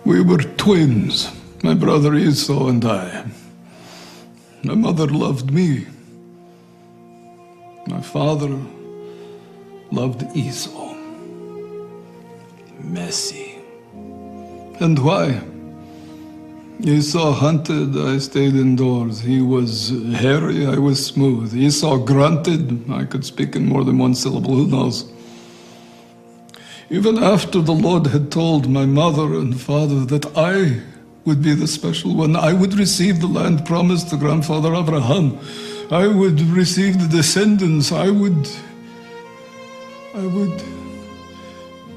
We were twins, my brother Esau and I. My mother loved me. My father loved Esau. Messy. And why? Esau hunted, I stayed indoors. He was hairy, I was smooth. Esau grunted, I could speak in more than one syllable, who knows? Even after the Lord had told my mother and father that I would be the special one, I would receive the land promised to grandfather Abraham, I would receive the descendants, I would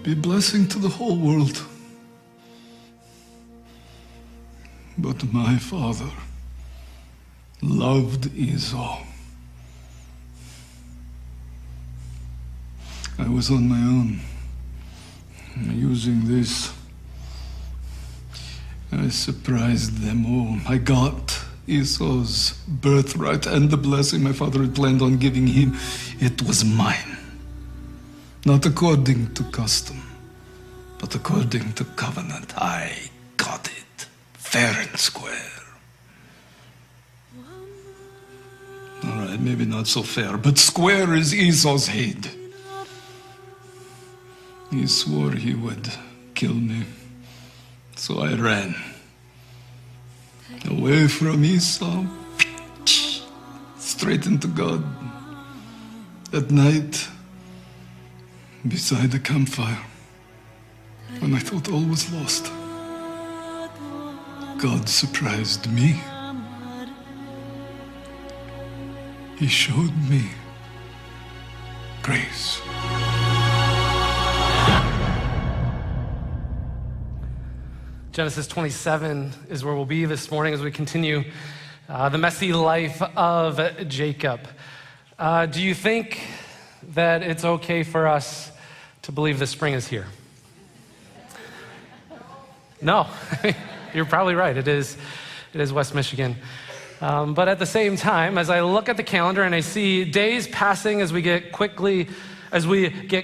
be a blessing to the whole world. But my father loved Esau. I was on my own, using this. I surprised them all. I got Esau's birthright and the blessing my father had planned on giving him. It was mine. Not according to custom, but according to covenant. I got it. Fair and square. All right, maybe not so fair, but square is Esau's head. He swore he would kill me, so I ran. Away from Esau, straight into God. At night, beside the campfire, when I thought all was lost, God surprised me. He showed me grace. Genesis 27 is where we'll be this morning as we continue the messy life of Jacob. Do you think that it's okay for us to believe the spring is here? No. You're probably right. It is West Michigan. But at the same time, as I look at the calendar and I see days passing as we get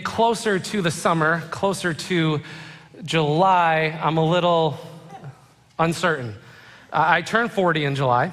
closer to the summer, closer to July, I'm a little uncertain. I turned 40 in July.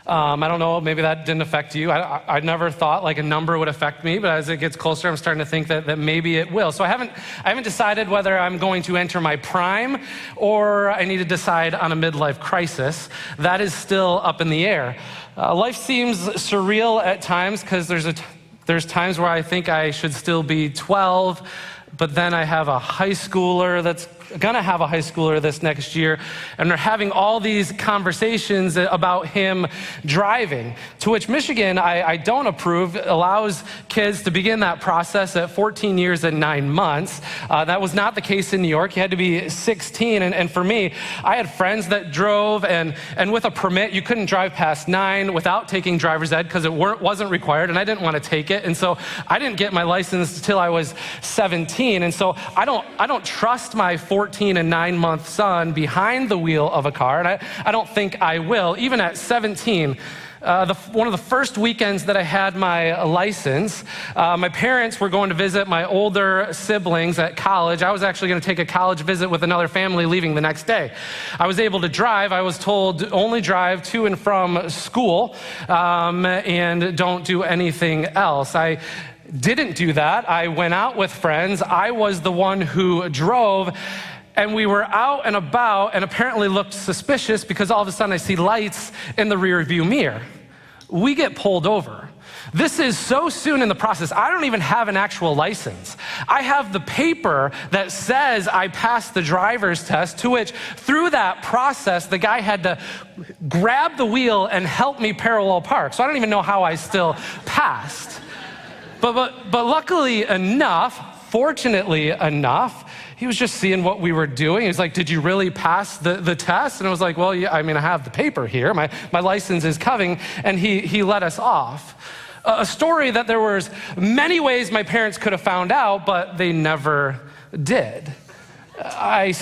I don't know, maybe that didn't affect you. I never thought like a number would affect me, but as it gets closer, I'm starting to think that maybe it will. So I haven't decided whether I'm going to enter my prime or I need to decide on a midlife crisis. That is still up in the air. Life seems surreal at times because there's times where I think I should still be 12, but then I have a high schooler that's gonna have a high schooler this next year, and they're having all these conversations about him driving, to which Michigan, I don't approve, allows kids to begin that process at 14 years and 9 months. That was not the case in New York. You had to be 16, and for me, I had friends that drove, and with a permit, you couldn't drive past 9 without taking driver's ed because it wasn't required, and I didn't want to take it, and so I didn't get my license until I was 17, and so I don't trust my 14 and 9-month son behind the wheel of a car, and I don't think I will. Even at 17, one of the first weekends that I had my license, my parents were going to visit my older siblings at college. I was actually going to take a college visit with another family leaving the next day. I was able to drive. I was told only drive to and from school and don't do anything else. I didn't do that. I went out with friends. I was the one who drove. And we were out and about and apparently looked suspicious because all of a sudden I see lights in the rear view mirror. We get pulled over. This is so soon in the process. I don't even have an actual license. I have the paper that says I passed the driver's test, to which through that process, the guy had to grab the wheel and help me parallel park. So I don't even know how I still passed. But luckily enough, fortunately enough, he was just seeing what we were doing. He was like, did you really pass the test? And I was like, well, yeah, I mean, I have the paper here. My license is coming. And he let us off. A story that there was many ways my parents could have found out, but they never did. I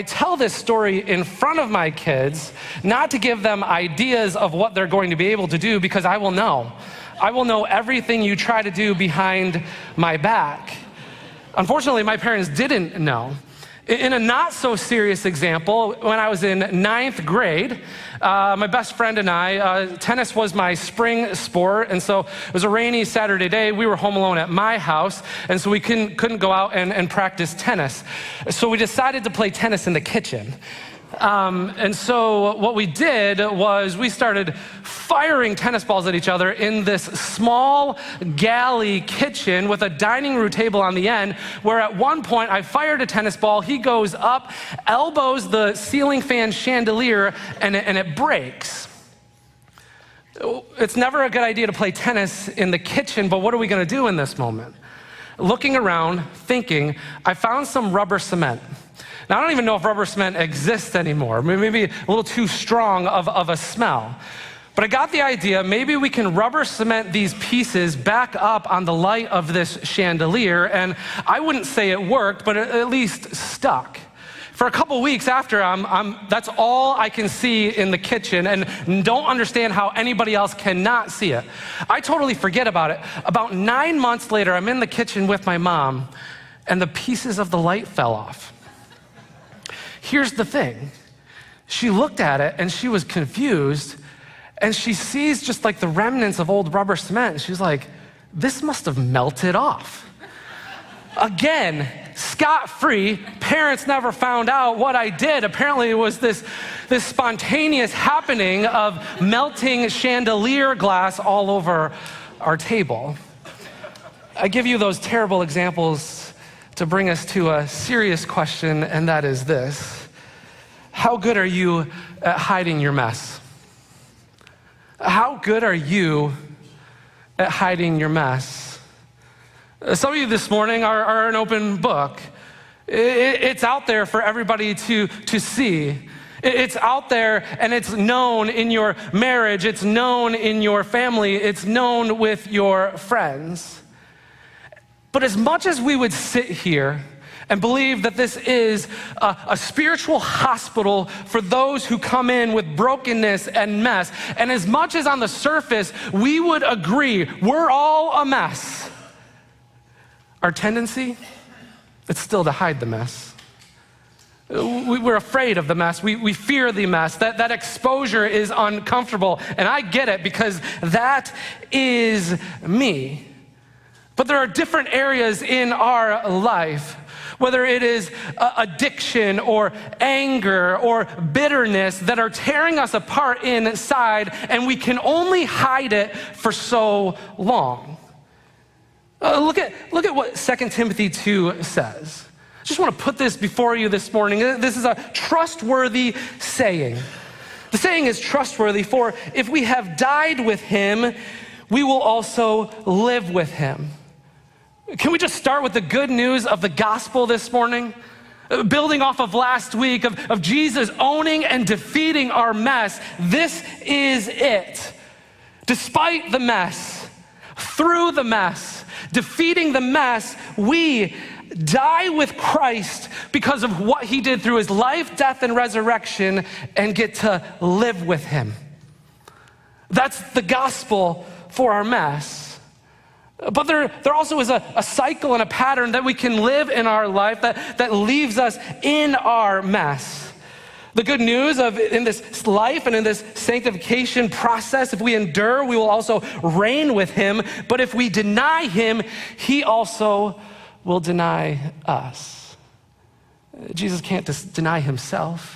tell this story in front of my kids, not to give them ideas of what they're going to be able to do, because I will know. I will know everything you try to do behind my back. Unfortunately, my parents didn't know. In a not so serious example, when I was in 9th grade, my best friend and I, tennis was my spring sport, and so it was a rainy Saturday day. We were home alone at my house, and so we couldn't go out and practice tennis. So we decided to play tennis in the kitchen. And so what we did was we started firing tennis balls at each other in this small galley kitchen with a dining room table on the end, where at one point I fired a tennis ball, he goes up, elbows the ceiling fan chandelier, and it breaks. It's never a good idea to play tennis in the kitchen, but what are we gonna do in this moment? Looking around, thinking, I found some rubber cement. Now, I don't even know if rubber cement exists anymore. Maybe a little too strong of a smell. But I got the idea, maybe we can rubber cement these pieces back up on the light of this chandelier, and I wouldn't say it worked, but it at least stuck. For a couple weeks after, that's all I can see in the kitchen and don't understand how anybody else cannot see it. I totally forget about it. About 9 months later, I'm in the kitchen with my mom, and the pieces of the light fell off. Here's the thing. She looked at it and she was confused, and she sees just like the remnants of old rubber cement, and she's like, this must have melted off. Again, scot-free. Parents never found out what I did. Apparently it was this spontaneous happening of melting chandelier glass all over our table. I give you those terrible examples to bring us to a serious question, and that is this. How good are you at hiding your mess? How good are you at hiding your mess? Some of you this morning are an open book. It's out there for everybody to see. It's out there, and it's known in your marriage. It's known in your family. It's known with your friends. But as much as we would sit here and believe that this is a spiritual hospital for those who come in with brokenness and mess, and as much as on the surface we would agree we're all a mess, our tendency, it's still to hide the mess. We're afraid of the mess. We fear the mess. That exposure is uncomfortable, and I get it because that is me. But there are different areas in our life, whether it is addiction or anger or bitterness, that are tearing us apart inside, and we can only hide it for so long. Look at what 2 Timothy 2 says. I just want to put this before you this morning. This is a trustworthy saying. The saying is trustworthy, for if we have died with him, we will also live with him. Can we just start with the good news of the gospel this morning? Building off of last week of Jesus owning and defeating our mess. This is it. Despite the mess, through the mess, defeating the mess, we die with Christ because of what he did through his life, death, and resurrection, and get to live with him. That's the gospel for our mess. But there also is a cycle and a pattern that we can live in our life that leaves us in our mess. The good news in this life and in this sanctification process, if we endure, we will also reign with him. But if we deny him, he also will deny us. Jesus can't deny himself.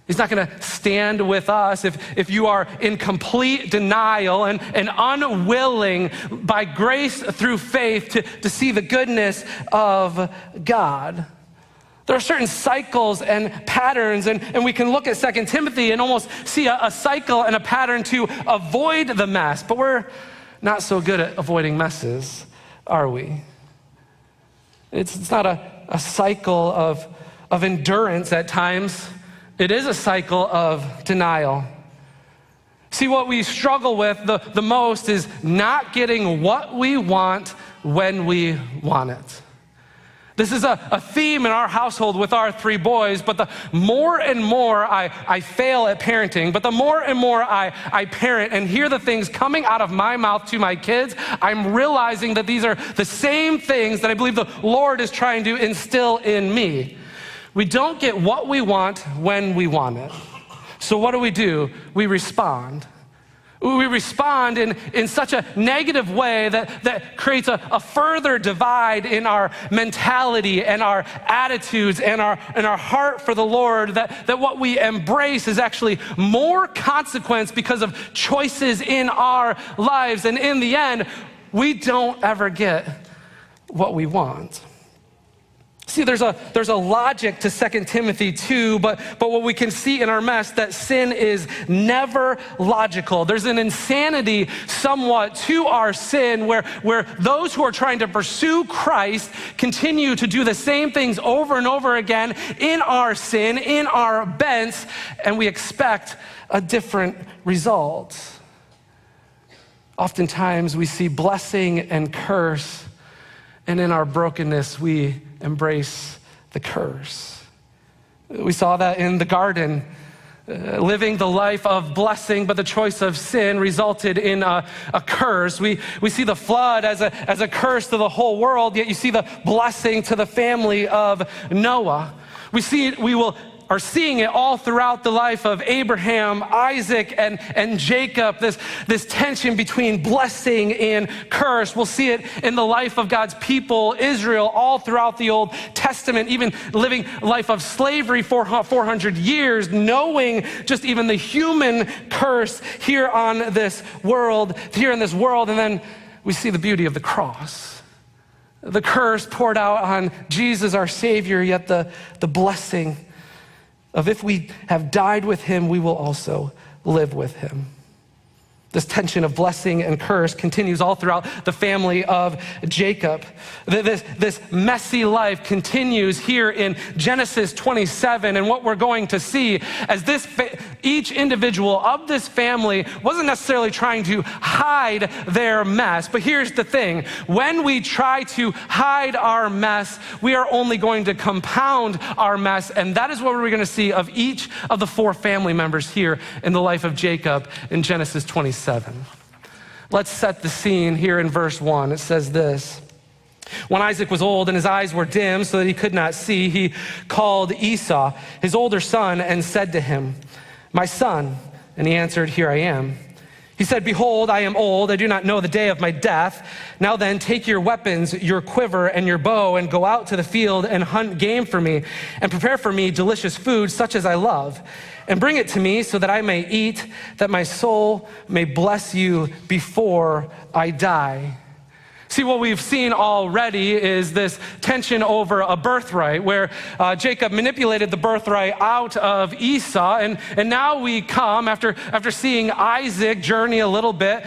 He's not gonna stand with us if you are in complete denial and unwilling by grace through faith to see the goodness of God. There are certain cycles and patterns, and we can look at 2 Timothy and almost see a cycle and a pattern to avoid the mess, but we're not so good at avoiding messes, are we? It's not a cycle of endurance at times. It is a cycle of denial. See, what we struggle with the most is not getting what we want when we want it. This is a theme in our household with our 3 boys, but the more and more I fail at parenting, but the more and more I parent and hear the things coming out of my mouth to my kids, I'm realizing that these are the same things that I believe the Lord is trying to instill in me. We don't get what we want when we want it. So what do? We respond. We respond in such a negative way that creates a further divide in our mentality and our attitudes and our heart for the Lord, that what we embrace is actually more consequence because of choices in our lives. And in the end, we don't ever get what we want. See, there's a logic to 2 Timothy 2, but what we can see in our mess, that sin is never logical. There's an insanity somewhat to our sin where those who are trying to pursue Christ continue to do the same things over and over again in our sin, in our bents, and we expect a different result. Oftentimes we see blessing and curse, and in our brokenness, we embrace the curse. We saw that in the garden, living the life of blessing, but the choice of sin resulted in a curse. We see the flood as a curse to the whole world, yet you see the blessing to the family of Noah. We are seeing it all throughout the life of Abraham, Isaac, and Jacob, this tension between blessing and curse. We'll see it in the life of God's people, Israel, all throughout the Old Testament, even living a life of slavery for 400 years, knowing just even the human curse here in this world, and then we see the beauty of the cross. The curse poured out on Jesus, our Savior, yet the blessing of if we have died with him, we will also live with him. This tension of blessing and curse continues all throughout the family of Jacob. This messy life continues here in Genesis 27, and what we're going to see as each individual of this family wasn't necessarily trying to hide their mess, but here's the thing. When we try to hide our mess, we are only going to compound our mess, and that is what we're going to see of each of the 4 family members here in the life of Jacob in Genesis 27. Let's set the scene here in verse 1. It says this: when Isaac was old and his eyes were dim so that he could not see, he called Esau, his older son, and said to him, "My son." And he answered, "Here I am." He said, "Behold, I am old. I do not know the day of my death. Now then, take your weapons, your quiver and your bow, and go out to the field and hunt game for me, and prepare for me delicious food such as I love. And bring it to me so that I may eat, that my soul may bless you before I die." See, what we've seen already is this tension over a birthright, where Jacob manipulated the birthright out of Esau, and now we come, after seeing Isaac journey a little bit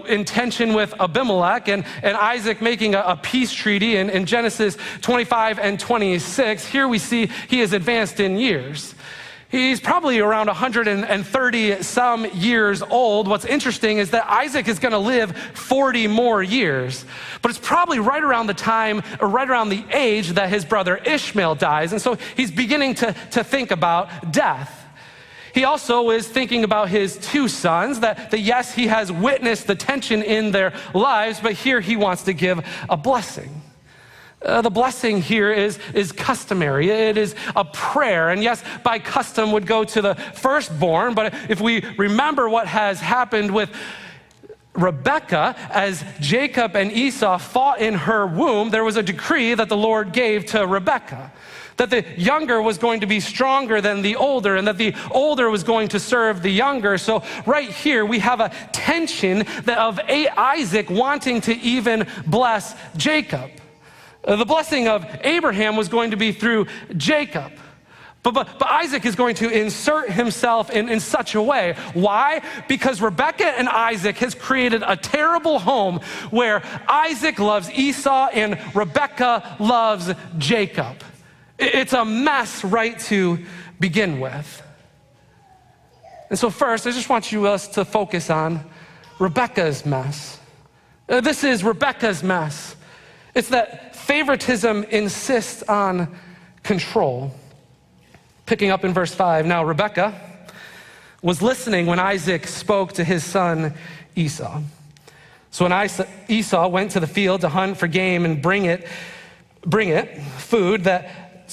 in tension with Abimelech, and Isaac making a peace treaty in Genesis 25 and 26, here we see he is advanced in years. He's probably around 130 some years old. What's interesting is that Isaac is going to live 40 more years, but it's probably right around the time, or right around the age that his brother Ishmael dies. And so he's beginning to think about death. He also is thinking about his 2 sons, that yes, he has witnessed the tension in their lives, but here he wants to give a blessing. The blessing here is customary. It is a prayer. And yes, by custom would go to the firstborn. But if we remember what has happened with Rebekah, as Jacob and Esau fought in her womb, there was a decree that the Lord gave to Rebekah, that the younger was going to be stronger than the older, and that the older was going to serve the younger. So right here we have a tension of Isaac wanting to even bless Jacob. The blessing of Abraham was going to be through Jacob. But Isaac is going to insert himself in such a way. Why? Because Rebekah and Isaac has created a terrible home where Isaac loves Esau and Rebekah loves Jacob. It's a mess right to begin with. And so first, I just want us to focus on Rebekah's mess. This is Rebekah's mess. It's that favoritism insists on control. Picking up in verse 5, now Rebekah was listening when Isaac spoke to his son Esau. So when Esau went to the field to hunt for game and bring it food that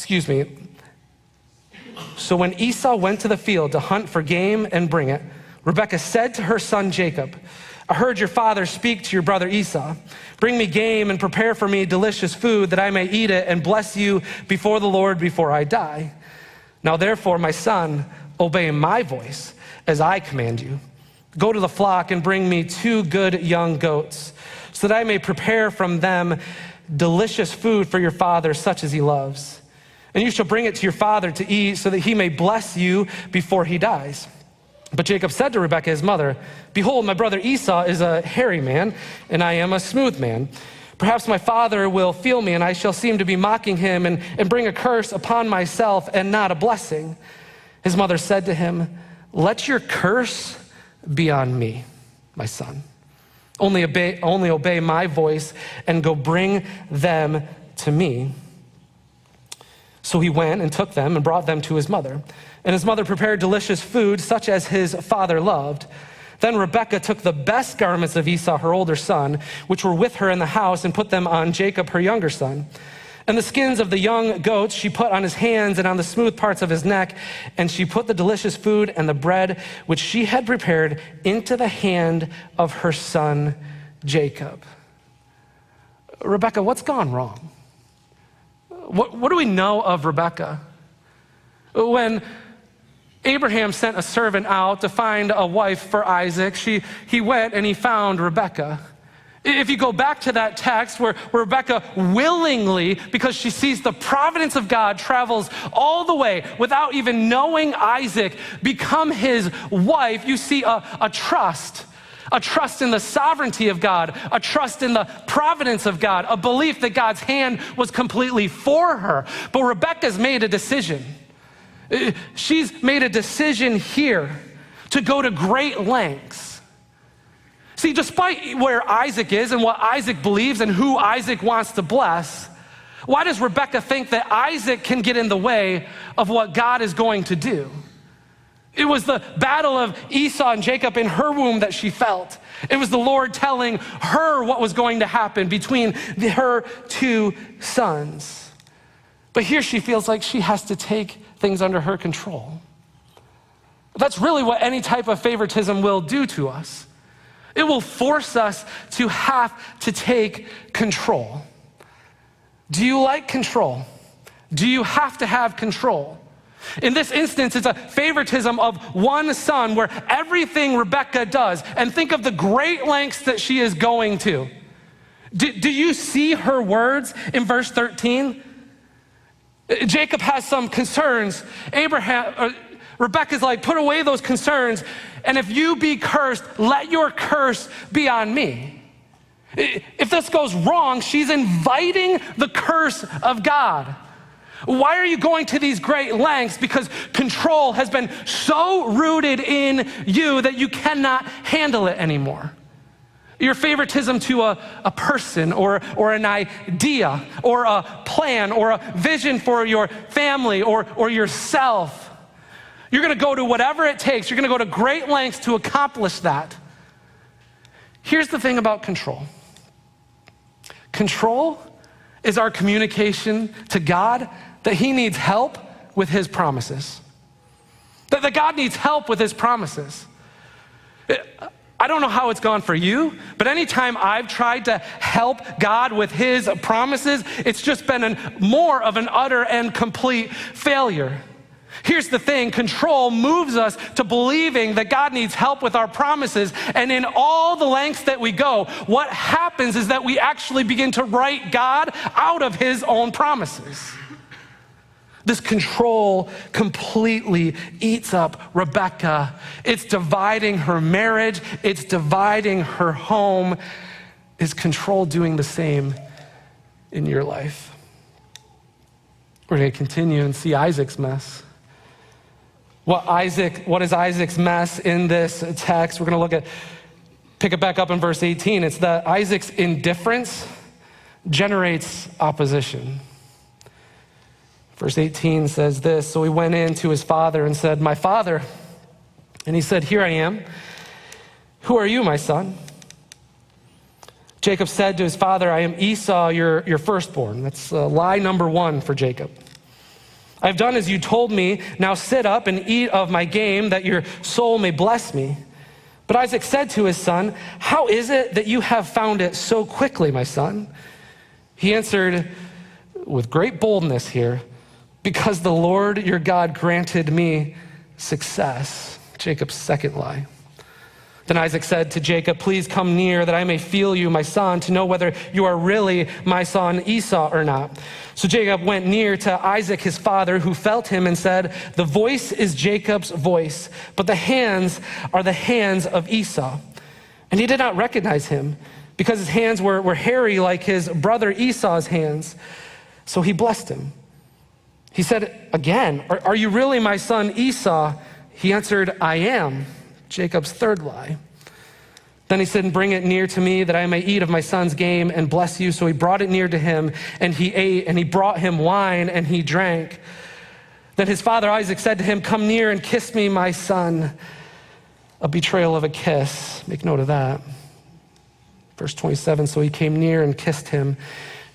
So when Esau went to the field to hunt for game and bring it, Rebekah said to her son Jacob, I heard your father speak to your brother Esau. Bring me game and prepare for me delicious food that I may eat it and bless you before the Lord before I die. Now therefore, my son, obey my voice as I command you. Go to the flock and bring me 2 good young goats, so that I may prepare from them delicious food for your father, such as he loves. And you shall bring it to your father to eat, so that he may bless you before he dies. But Jacob said to Rebekah, his mother, behold, my brother Esau is a hairy man, and I am a smooth man. Perhaps my father will feel me, and I shall seem to be mocking him and bring a curse upon myself and not a blessing. His mother said to him, let your curse be on me, my son. Only obey my voice and go bring them to me. So he went and took them and brought them to his mother. And his mother prepared delicious food, such as his father loved. Then Rebekah took the best garments of Esau, her older son, which were with her in the house, and put them on Jacob, her younger son. And the skins of the young goats she put on his hands and on the smooth parts of his neck. And she put the delicious food and the bread, which she had prepared, into the hand of her son Jacob. Rebekah, what's gone wrong? What do we know of Rebekah? When Abraham sent a servant out to find a wife for Isaac, he went and he found Rebekah. If you go back to that text where Rebekah willingly, because she sees the providence of God, travels all the way without even knowing Isaac, become his wife, you see a trust in the sovereignty of God, a trust in the providence of God, a belief that God's hand was completely for her. But Rebekah's made a decision. She's made a decision here to go to great lengths. See, despite where Isaac is and what Isaac believes and who Isaac wants to bless, why does Rebekah think that Isaac can get in the way of what God is going to do? It was the battle of Esau and Jacob in her womb that she felt. It was the Lord telling her what was going to happen between her 2 sons. But here she feels like she has to take things under her control. That's really what any type of favoritism will do to us. It will force us to have to take control. Do you like control? Do you have to have control? In this instance, it's a favoritism of one son where everything Rebekah does, and think of the great lengths that she is going to. Do you see her words in verse 13? Jacob has some concerns. Rebekah's like, put away those concerns, and if you be cursed, let your curse be on me. If this goes wrong, she's inviting the curse of God. Why are you going to these great lengths? Because control has been so rooted in you that you cannot handle it anymore. Your favoritism to a person or an idea or a plan or a vision for your family or yourself. You're gonna go to whatever it takes. You're gonna go to great lengths to accomplish that. Here's the thing about control. Control is our communication to God that he needs help with his promises. That God needs help with his promises. I don't know how it's gone for you, but anytime I've tried to help God with his promises, it's just been more of an utter and complete failure. Here's the thing, control moves us to believing that God needs help with our promises, and in all the lengths that we go, what happens is that we actually begin to write God out of his own promises. This control completely eats up Rebekah. It's dividing her marriage. It's dividing her home. Is control doing the same in your life? We're going to continue and see Isaac's mess. What is Isaac's mess in this text? We're going to pick it back up in verse 18. It's that Isaac's indifference generates opposition. Verse 18 says this, so he went in to his father and said, my father. And he said, here I am. Who are you, my son? Jacob said to his father, I am Esau, your firstborn. That's lie number 1 for Jacob. I've done as you told me. Now sit up and eat of my game, that your soul may bless me." But Isaac said to his son, "How is it that you have found it so quickly, my son?" He answered with great boldness here, "Because the Lord your God granted me success." Jacob's second lie. Then Isaac said to Jacob, "Please come near that I may feel you, my son, to know whether you are really my son Esau or not." So Jacob went near to Isaac his father, who felt him and said, "The voice is Jacob's voice, but the hands are the hands of Esau." And he did not recognize him, because his hands were hairy like his brother Esau's hands. So he blessed him. He said again, "Are you really my son Esau?" He answered, "I am." Jacob's third lie. Then he said, "Bring it near to me that I may eat of my son's game and bless you." So he brought it near to him, and he ate, and he brought him wine, and he drank. Then his father Isaac said to him, "Come near and kiss me, my son." A betrayal of a kiss. Make note of that. Verse 27, so he came near and kissed him.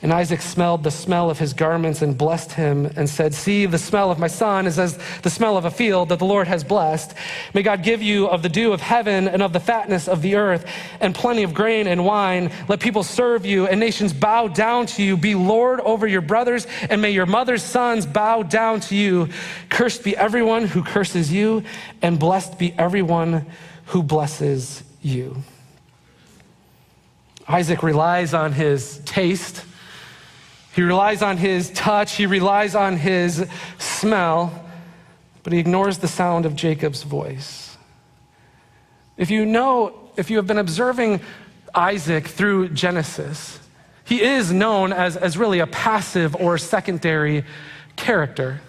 And Isaac smelled the smell of his garments and blessed him and said, "See, the smell of my son is as the smell of a field that the Lord has blessed. May God give you of the dew of heaven and of the fatness of the earth and plenty of grain and wine. Let people serve you and nations bow down to you. Be Lord over your brothers, and may your mother's sons bow down to you. Cursed be everyone who curses you, and blessed be everyone who blesses you." Isaac relies on his taste. He relies on his touch, he relies on his smell, but he ignores the sound of Jacob's voice. If you have been observing Isaac through Genesis, he is known as really a passive or secondary character.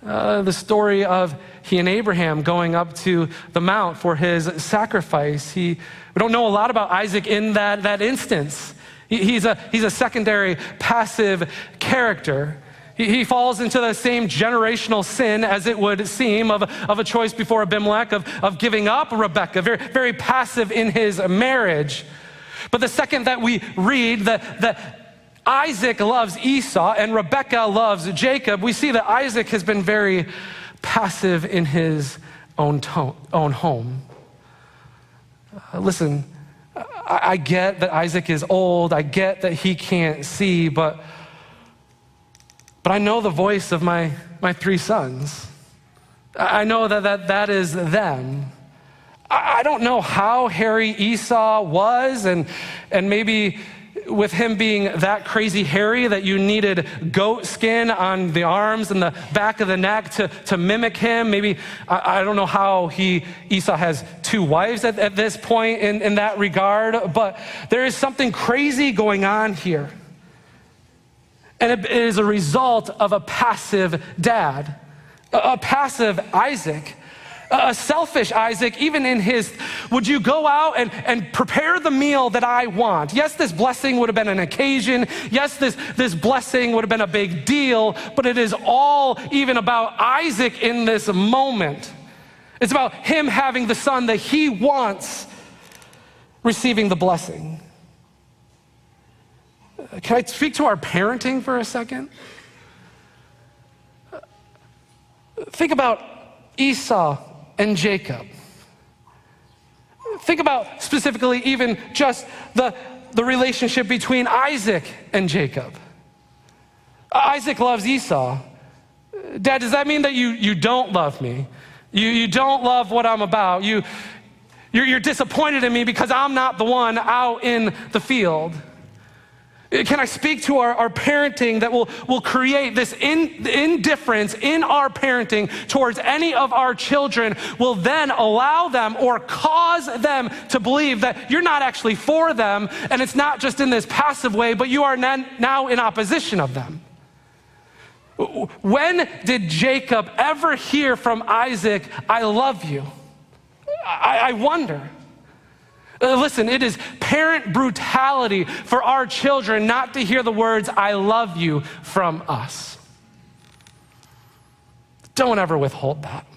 The story of he and Abraham going up to the mount for his sacrifice. We don't know a lot about Isaac in that instance. He's a secondary, passive character. He falls into the same generational sin, as it would seem, of a choice before Abimelech, of giving up Rebekah, very, very passive in his marriage. But the second that we read that Isaac loves Esau and Rebekah loves Jacob, we see that Isaac has been very passive in his own home. Listen, I get that Isaac is old. I get that he can't see, but I know the voice of my three sons. I know that is them. I don't know how hairy Esau was, and maybe with him being that crazy hairy that you needed goat skin on the arms and the back of the neck to mimic him. Maybe, I don't know how Esau has two wives at this point in that regard, but there is something crazy going on here. And it is a result of a passive dad, a passive Isaac. A selfish Isaac, even in his, would you go out and prepare the meal that I want? Yes, this blessing would have been an occasion. Yes, this blessing would have been a big deal, but it is all even about Isaac in this moment. It's about him having the son that he wants, receiving the blessing. Can I speak to our parenting for a second? Think about Esau and Jacob. Think about specifically even just the relationship between Isaac and Jacob. Isaac loves Esau. Dad, does that mean that you don't love me? You don't love what I'm about? You're disappointed in me because I'm not the one out in the field? Can I speak to our parenting that will create this indifference in our parenting towards any of our children, will then allow them or cause them to believe that you're not actually for them, and it's not just in this passive way, but you are now in opposition of them. When did Jacob ever hear from Isaac, "I love you"? I wonder. Listen, it is parent brutality for our children not to hear the words, "I love you" from us. Don't ever withhold that.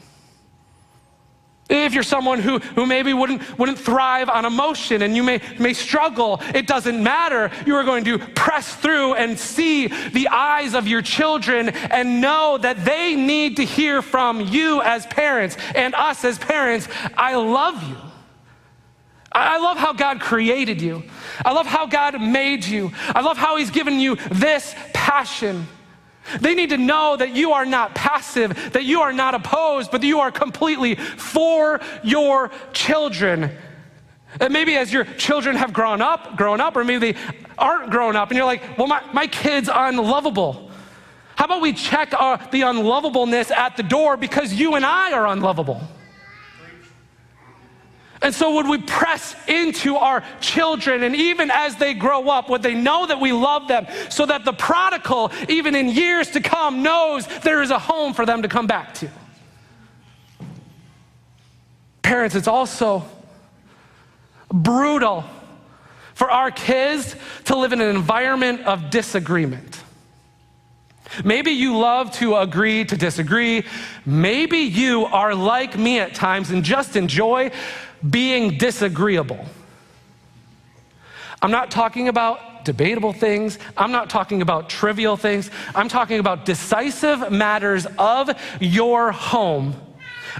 If you're someone who maybe wouldn't thrive on emotion and you may struggle, it doesn't matter. You are going to press through and see the eyes of your children and know that they need to hear from you as parents and us as parents. I love you. I love how God created you. I love how God made you. I love how he's given you this passion. They need to know that you are not passive, that you are not opposed, but that you are completely for your children. And maybe as your children have grown up, or maybe they aren't grown up, and you're like, well, my kid's unlovable. How about we check the unlovableness at the door because you and I are unlovable? And so would we press into our children, and even as they grow up, would they know that we love them so that the prodigal, even in years to come, knows there is a home for them to come back to? Parents, it's also brutal for our kids to live in an environment of disagreement. Maybe you love to agree to disagree. Maybe you are like me at times and just enjoy being disagreeable. I'm not talking about debatable things. I'm not talking about trivial things. I'm talking about decisive matters of your home.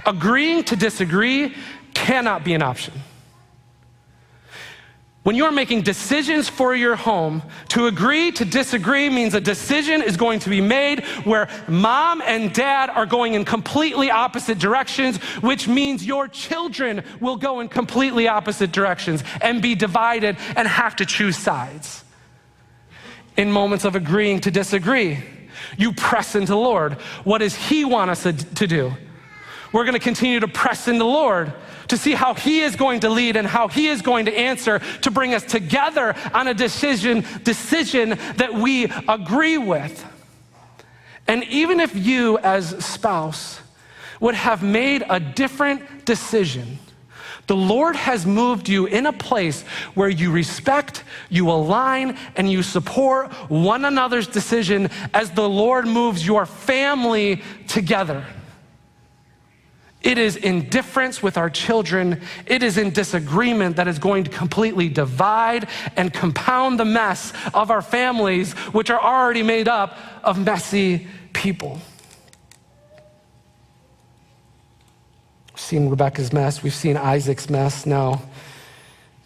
Agreeing to disagree cannot be an option. When you're making decisions for your home, to agree to disagree means a decision is going to be made where mom and dad are going in completely opposite directions, which means your children will go in completely opposite directions and be divided and have to choose sides. In moments of agreeing to disagree, you press into the Lord. What does he want us to do? We're going to continue to press into the Lord to see how he is going to lead and how he is going to answer to bring us together on a decision that we agree with. And even if you as spouse would have made a different decision, the Lord has moved you in a place where you respect, you align, and you support one another's decision as the Lord moves your family together. It is indifference with our children. It is in disagreement that is going to completely divide and compound the mess of our families, which are already made up of messy people. We've seen Rebekah's mess. We've seen Isaac's mess. Now,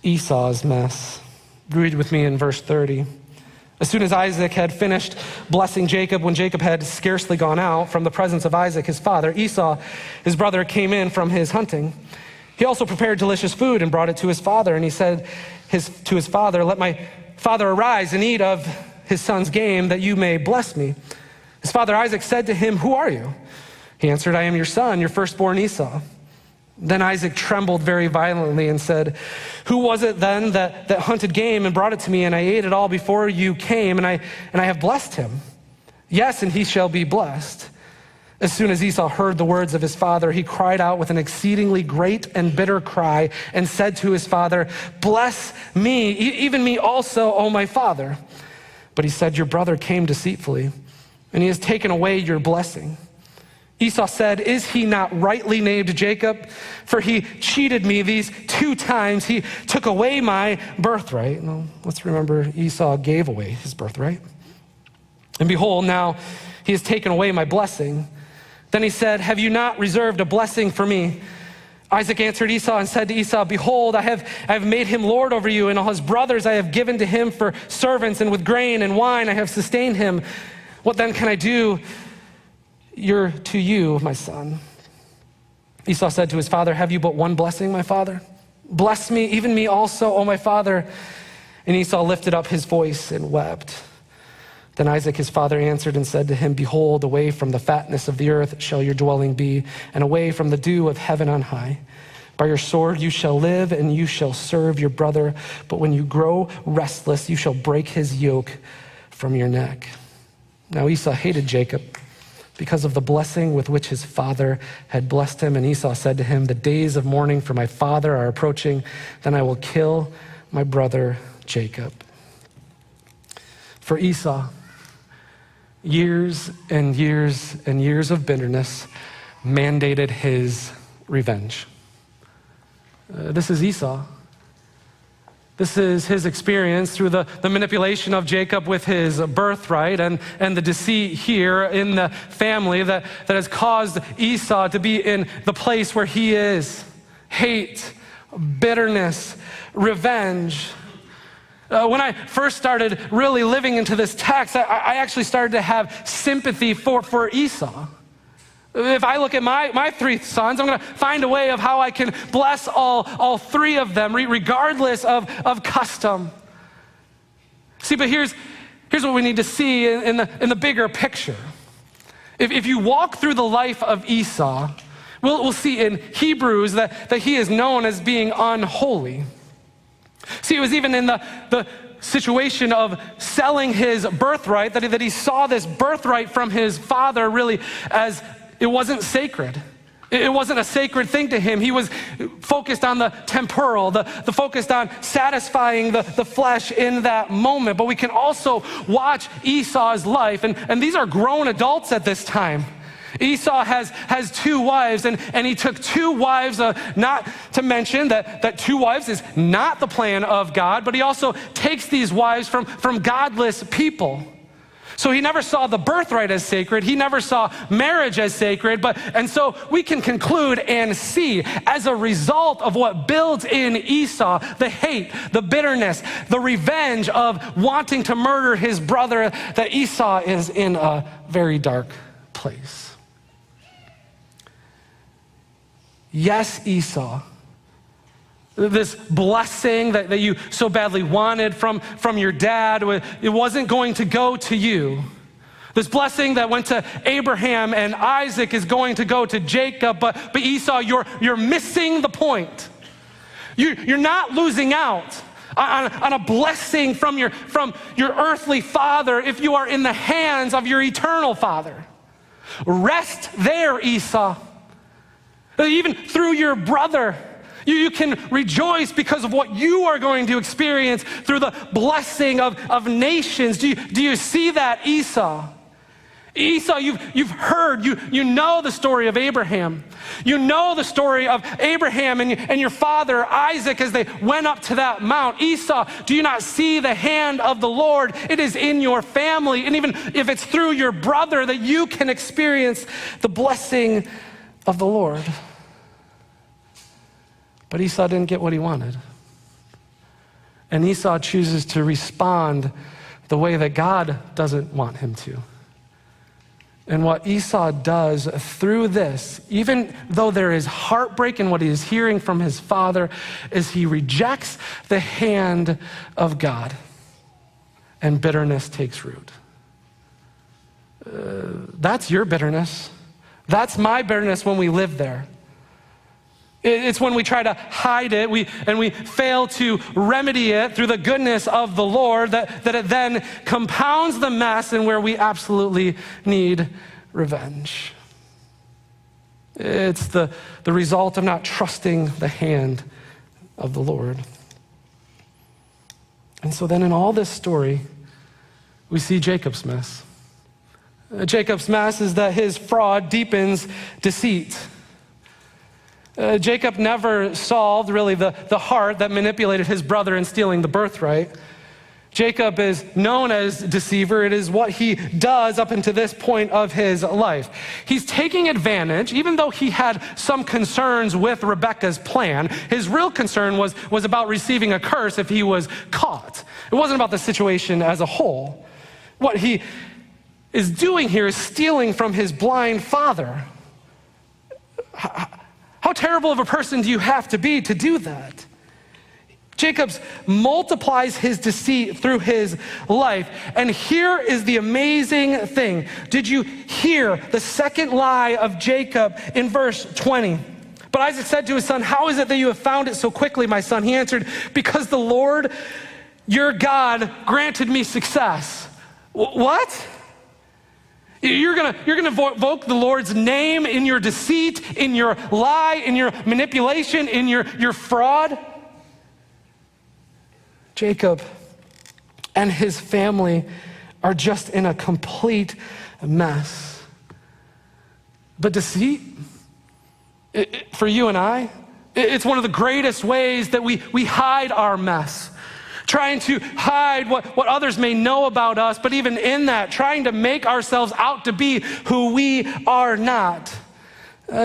Esau's mess. Read with me in verse 30. As soon as Isaac had finished blessing Jacob, when Jacob had scarcely gone out from the presence of Isaac, his father, Esau, his brother, came in from his hunting. He also prepared delicious food and brought it to his father. And he said to his father, "Let my father arise and eat of his son's game, that you may bless me." His father Isaac said to him, "Who are you?" He answered, "I am your son, your firstborn Esau." Then Isaac trembled very violently and said, "Who was it then that hunted game and brought it to me, and I ate it all before you came, and I have blessed him? Yes, and he shall be blessed." As soon as Esau heard the words of his father, he cried out with an exceedingly great and bitter cry and said to his father, "Bless me, even me also, O my father." But he said, "Your brother came deceitfully, and he has taken away your blessing." Esau said, "Is he not rightly named Jacob? For he cheated me these 2 times. He took away my birthright." Well, let's remember Esau gave away his birthright. "And behold, now he has taken away my blessing." Then he said, "Have you not reserved a blessing for me?" Isaac answered Esau and said to Esau, "Behold, I have made him lord over you, and all his brothers I have given to him for servants, and with grain and wine I have sustained him. What then can I do to you, my son?" Esau said to his father, "Have you but one blessing, my father? Bless me, even me also, O my father." And Esau lifted up his voice and wept. Then Isaac his father answered and said to him, "Behold, away from the fatness of the earth shall your dwelling be, and away from the dew of heaven on high. By your sword you shall live, and you shall serve your brother. But when you grow restless, you shall break his yoke from your neck." Now Esau hated Jacob because of the blessing with which his father had blessed him. And Esau said to him, "The days of mourning for my father are approaching. Then I will kill my brother Jacob." For Esau, years and years and years of bitterness mandated his revenge. This is Esau. This is his experience through the manipulation of Jacob with his birthright and the deceit here in the family that has caused Esau to be in the place where he is. Hate, bitterness, revenge. When I first started really living into this text, I actually started to have sympathy for Esau. If I look at my three sons, I'm going to find a way of how I can bless all three of them, regardless of custom. See, but here's what we need to see in the bigger picture. If you walk through the life of Esau, we'll see in Hebrews that he is known as being unholy. See, it was even in the situation of selling his birthright that he saw this birthright from his father really as it wasn't sacred. It wasn't a sacred thing to him. He was focused on the temporal, the focused on satisfying the flesh in that moment. But we can also watch Esau's life, and these are grown adults at this time. Esau has two wives, and he took two wives, not to mention that two wives is not the plan of God, but he also takes these wives from godless people. So he never saw the birthright as sacred. He never saw marriage as sacred. And so we can conclude and see as a result of what builds in Esau, the hate, the bitterness, the revenge of wanting to murder his brother, that Esau is in a very dark place. Yes, Esau, this blessing that you so badly wanted from your dad, it wasn't going to go to you. This blessing that went to Abraham and Isaac is going to go to Jacob, but Esau, you're missing the point. You're not losing out on a blessing from your earthly father if you are in the hands of your eternal Father. Rest there, Esau. Even through your brother, you can rejoice because of what you are going to experience through the blessing of nations. Do you see that, Esau? Esau, you've heard, you know the story of Abraham. You know the story of Abraham and your father Isaac as they went up to that mount. Esau, do you not see the hand of the Lord? It is in your family. And even if it's through your brother that you can experience the blessing of the Lord. But Esau didn't get what he wanted. And Esau chooses to respond the way that God doesn't want him to. And what Esau does through this, even though there is heartbreak in what he is hearing from his father, is he rejects the hand of God, and bitterness takes root. That's your bitterness. That's my bitterness when we live there. It's when we try to hide it and we fail to remedy it through the goodness of the Lord that it then compounds the mess and where we absolutely need revenge. It's the result of not trusting the hand of the Lord. And so then in all this story, we see Jacob's mess. Jacob's mess is that his fraud deepens deceit. Jacob never solved really the heart that manipulated his brother in stealing the birthright. Jacob is known as deceiver. It is what he does up until this point of his life. He's taking advantage, even though he had some concerns with Rebekah's plan. His real concern was about receiving a curse if he was caught. It wasn't about the situation as a whole. What he is doing here is stealing from his blind father. How terrible of a person do you have to be to do that? Jacob multiplies his deceit through his life. And here is the amazing thing. Did you hear the second lie of Jacob in verse 20? But Isaac said to his son, "How is it that you have found it so quickly, my son?" He answered, "Because the Lord, your God, granted me success." What? You're gonna invoke the Lord's name in your deceit, in your lie, in your manipulation, in your fraud? Jacob and his family are just in a complete mess. But deceit, for you and I, It's one of the greatest ways that we hide our mess, trying to hide what others may know about us, but even in that, trying to make ourselves out to be who we are not.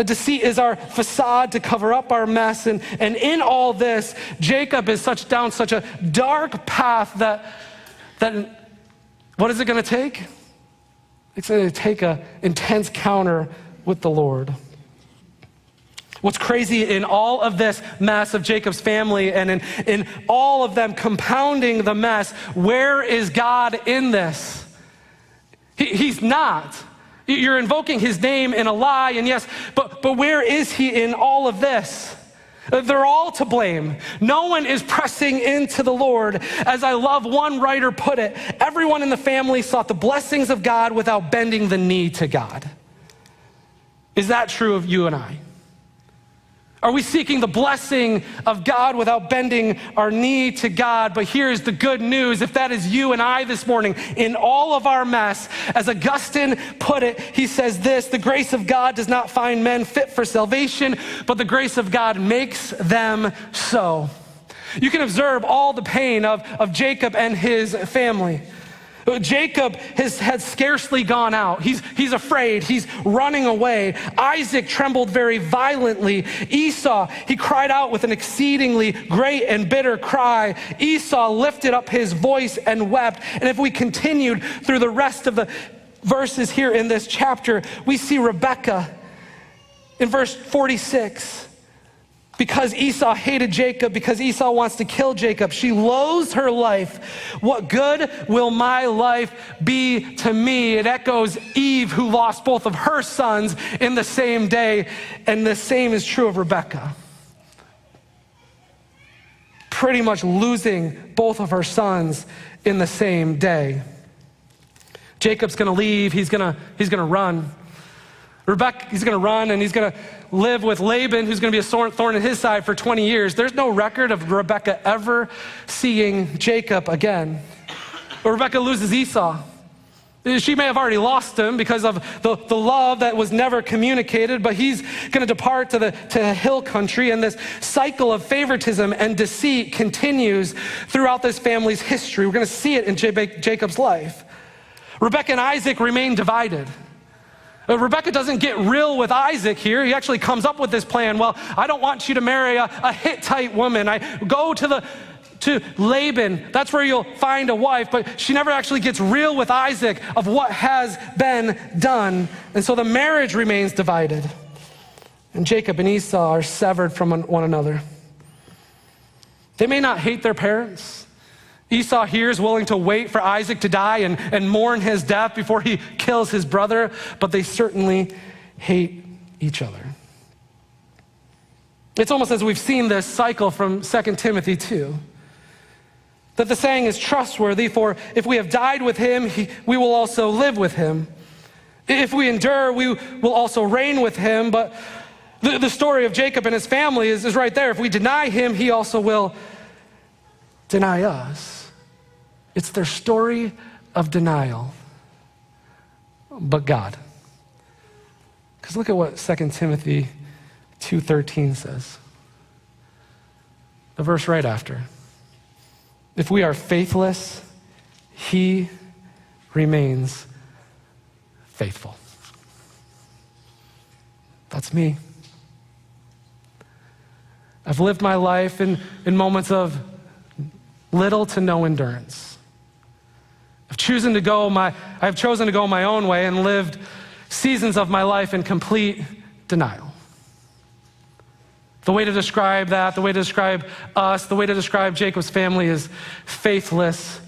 Deceit is our facade to cover up our mess, and in all this, Jacob is down such a dark path that what is it going to take? It's going to take an intense counter with the Lord. What's crazy in all of this mess of Jacob's family and in all of them compounding the mess, where is God in this? He's not. You're invoking his name in a lie, and yes, but where is he in all of this? They're all to blame. No one is pressing into the Lord. As I love one writer put it, everyone in the family sought the blessings of God without bending the knee to God. Is that true of you and I? Are we seeking the blessing of God without bending our knee to God? But here's the good news. If that is you and I this morning, in all of our mess, as Augustine put it, he says this: the grace of God does not find men fit for salvation, but the grace of God makes them so. You can observe all the pain of Jacob and his family. Jacob had scarcely gone out. He's afraid. He's running away. Isaac trembled very violently. Esau, he cried out with an exceedingly great and bitter cry. Esau lifted up his voice and wept. And if we continued through the rest of the verses here in this chapter, we see Rebekah in verse 46. Because Esau hated Jacob, because Esau wants to kill Jacob, she loathes her life. What good will my life be to me? It echoes Eve, who lost both of her sons in the same day, and the same is true of Rebekah. Pretty much losing both of her sons in the same day. Jacob's gonna leave, he's gonna run. He's gonna run and he's gonna live with Laban, who's gonna be a thorn in his side for 20 years. There's no record of Rebekah ever seeing Jacob again. But Rebekah loses Esau. She may have already lost him because of the love that was never communicated, but he's gonna depart to hill country, and this cycle of favoritism and deceit continues throughout this family's history. We're gonna see it in Jacob's life. Rebekah and Isaac remain divided. Rebekah doesn't get real with Isaac here. He actually comes up with this plan. Well, I don't want you to marry a Hittite woman. I go to Laban. That's where you'll find a wife. But she never actually gets real with Isaac of what has been done. And so the marriage remains divided. And Jacob and Esau are severed from one another. They may not hate their parents. Esau here is willing to wait for Isaac to die and mourn his death before he kills his brother, but they certainly hate each other. It's almost as we've seen this cycle from 2 Timothy 2, that the saying is trustworthy, for if we have died with him, we will also live with him. If we endure, we will also reign with him. But the story of Jacob and his family is right there. If we deny him, he also will deny us. It's their story of denial, but God. Because look at what 2 Timothy 2:13 says. The verse right after. If we are faithless, he remains faithful. That's me. I've lived my life in moments of little to no endurance. I've chosen to go my own way and lived seasons of my life in complete denial. The way to describe that, the way to describe us, the way to describe Jacob's family is faithless,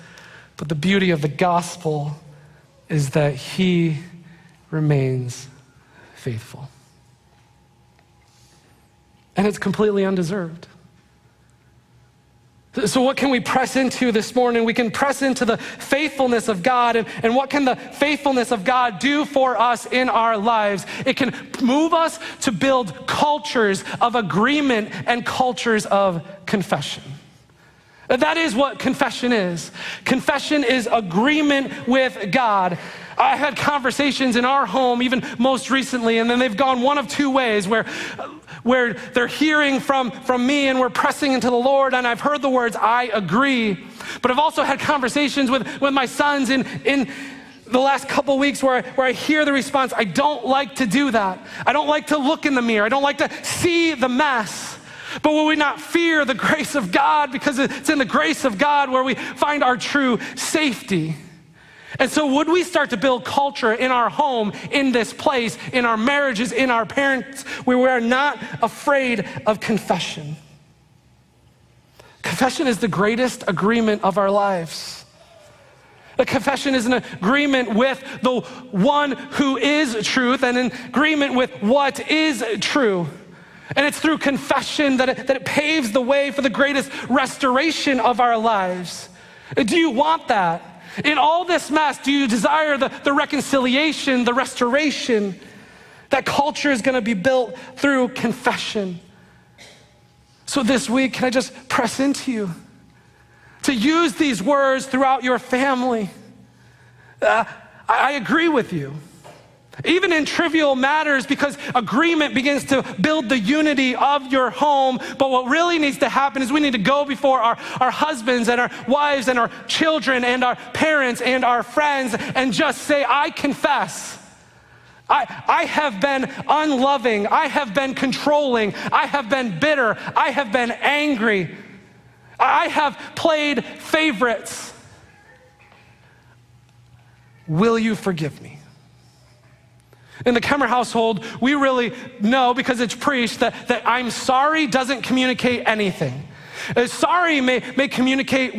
but the beauty of the gospel is that he remains faithful. And it's completely undeserved. So what can we press into this morning? We can press into the faithfulness of God. And what can the faithfulness of God do for us in our lives? It can move us to build cultures of agreement and cultures of confession. That is what confession is. Confession is agreement with God. I had conversations in our home, even most recently, and then they've gone one of two ways, where where they're hearing from me and we're pressing into the Lord, and I've heard the words, I agree. But I've also had conversations with my sons in the last couple weeks where I hear the response, I don't like to do that. I don't like to look in the mirror. I don't like to see the mess. But will we not fear the grace of God, because it's in the grace of God where we find our true safety? And so would we start to build culture in our home, in this place, in our marriages, in our parents, where we are not afraid of confession? Confession is the greatest agreement of our lives. A confession is an agreement with the one who is truth and an agreement with what is true. And it's through confession that it paves the way for the greatest restoration of our lives. Do you want that? In all this mess, do you desire the reconciliation, the restoration? That culture is going to be built through confession. So this week, can I just press into you to use these words throughout your family? I agree with you. Even in trivial matters, because agreement begins to build the unity of your home. But what really needs to happen is we need to go before our husbands and our wives and our children and our parents and our friends and just say, I confess. I have been unloving. I have been controlling. I have been bitter. I have been angry. I have played favorites. Will you forgive me? In the Kemmer household, we really know, because it's preached, that I'm sorry doesn't communicate anything. Sorry may communicate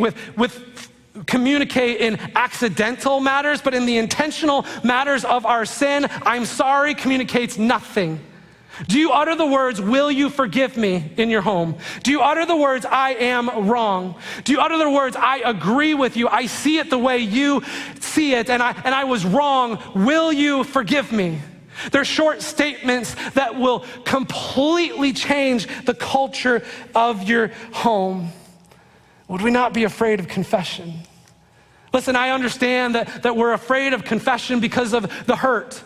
communicate in accidental matters, but in the intentional matters of our sin, I'm sorry communicates nothing. Do you utter the words, will you forgive me, in your home? Do you utter the words, I am wrong? Do you utter the words, I agree with you, I see it the way you see it, and I was wrong, will you forgive me? They're short statements that will completely change the culture of your home. Would we not be afraid of confession? Listen, I understand that we're afraid of confession because of the hurt.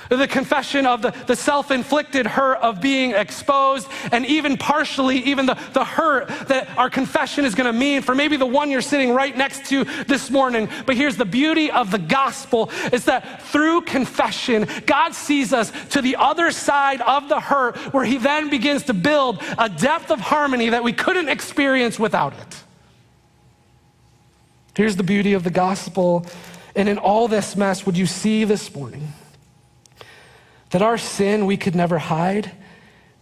The confession of the self-inflicted hurt of being exposed, and even partially, even the hurt that our confession is gonna mean for maybe the one you're sitting right next to this morning. But here's the beauty of the gospel, is that through confession, God sees us to the other side of the hurt, where he then begins to build a depth of harmony that we couldn't experience without it. Here's the beauty of the gospel. And in all this mess, would you see this morning that our sin we could never hide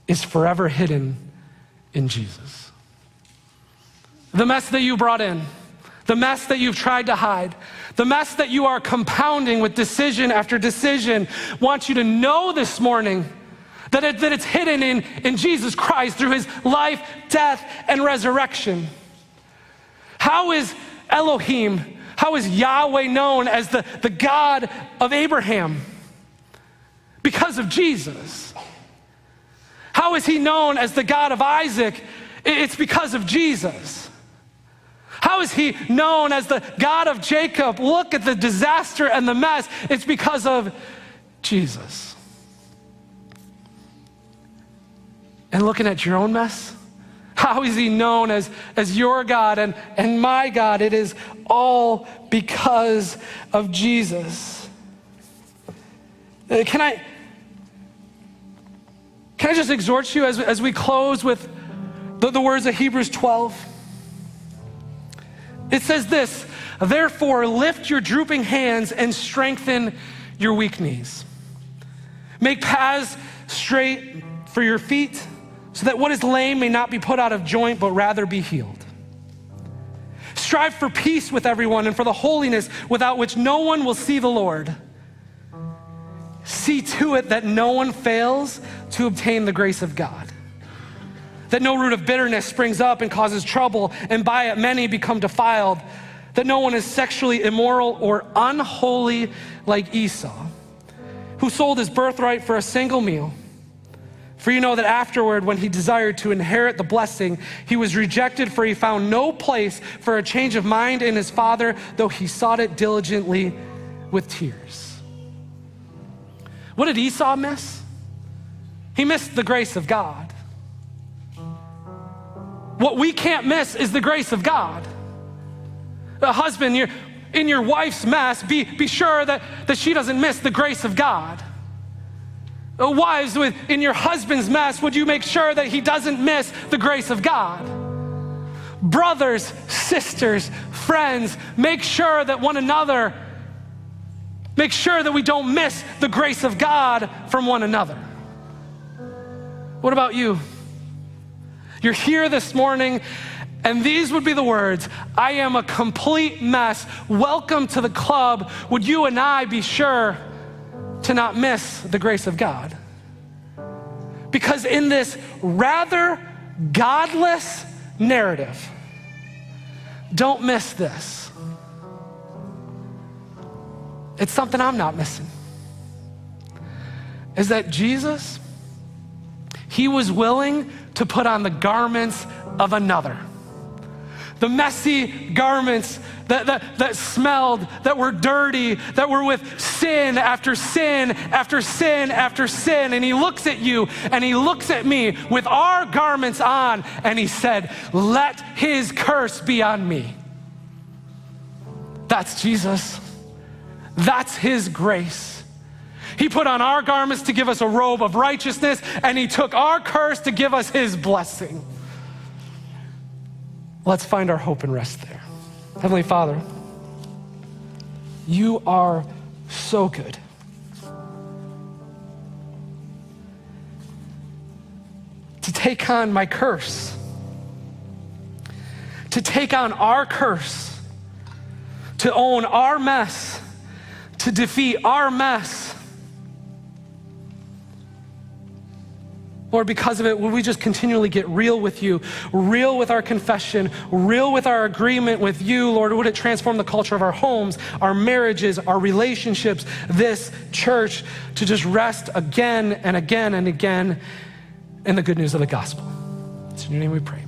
is forever hidden in Jesus? The mess that you brought in, the mess that you've tried to hide, the mess that you are compounding with decision after decision, want you to know this morning that it's hidden in Jesus Christ through his life, death, and resurrection. How is Elohim, how is Yahweh known as the God of Abraham? Because of Jesus. How is he known as the God of Isaac? It's because of Jesus. How is he known as the God of Jacob? Look at the disaster and the mess. It's because of Jesus. And looking at your own mess, how is he known as your God and my God? It is all because of Jesus. Can I just exhort you as we close with the words of Hebrews 12? It says this, therefore lift your drooping hands and strengthen your weak knees. Make paths straight for your feet, so that what is lame may not be put out of joint, but rather be healed. Strive for peace with everyone and for the holiness without which no one will see the Lord. See to it that no one fails to obtain the grace of God, that no root of bitterness springs up and causes trouble, and by it many become defiled, that no one is sexually immoral or unholy like Esau, who sold his birthright for a single meal. For you know that afterward, when he desired to inherit the blessing, he was rejected, for he found no place for a change of mind in his father, though he sought it diligently with tears. What did Esau miss? He missed the grace of God. What we can't miss is the grace of God. A husband, you're in your wife's mess, be sure that she doesn't miss the grace of God. Wives, in your husband's mess, would you make sure that he doesn't miss the grace of God? Brothers, sisters, friends, make sure that we don't miss the grace of God from one another. What about you? You're here this morning, and these would be the words: I am a complete mess. Welcome to the club. Would you and I be sure to not miss the grace of God? Because in this rather godless narrative, don't miss this. It's something I'm not missing. Is that Jesus, he was willing to put on the garments of another. The messy garments that smelled, that were dirty, that were with sin after sin after sin after sin. And he looks at you and he looks at me with our garments on, and he said, let his curse be on me. That's Jesus. That's his grace. He put on our garments to give us a robe of righteousness, and he took our curse to give us his blessing. Let's find our hope and rest there. Heavenly Father, you are so good. To take on my curse, to take on our curse, to own our mess, to defeat our mess. Lord, because of it, will we just continually get real with you, real with our confession, real with our agreement with you, Lord? Would it transform the culture of our homes, our marriages, our relationships, this church, to just rest again and again and again in the good news of the gospel. It's in your name we pray.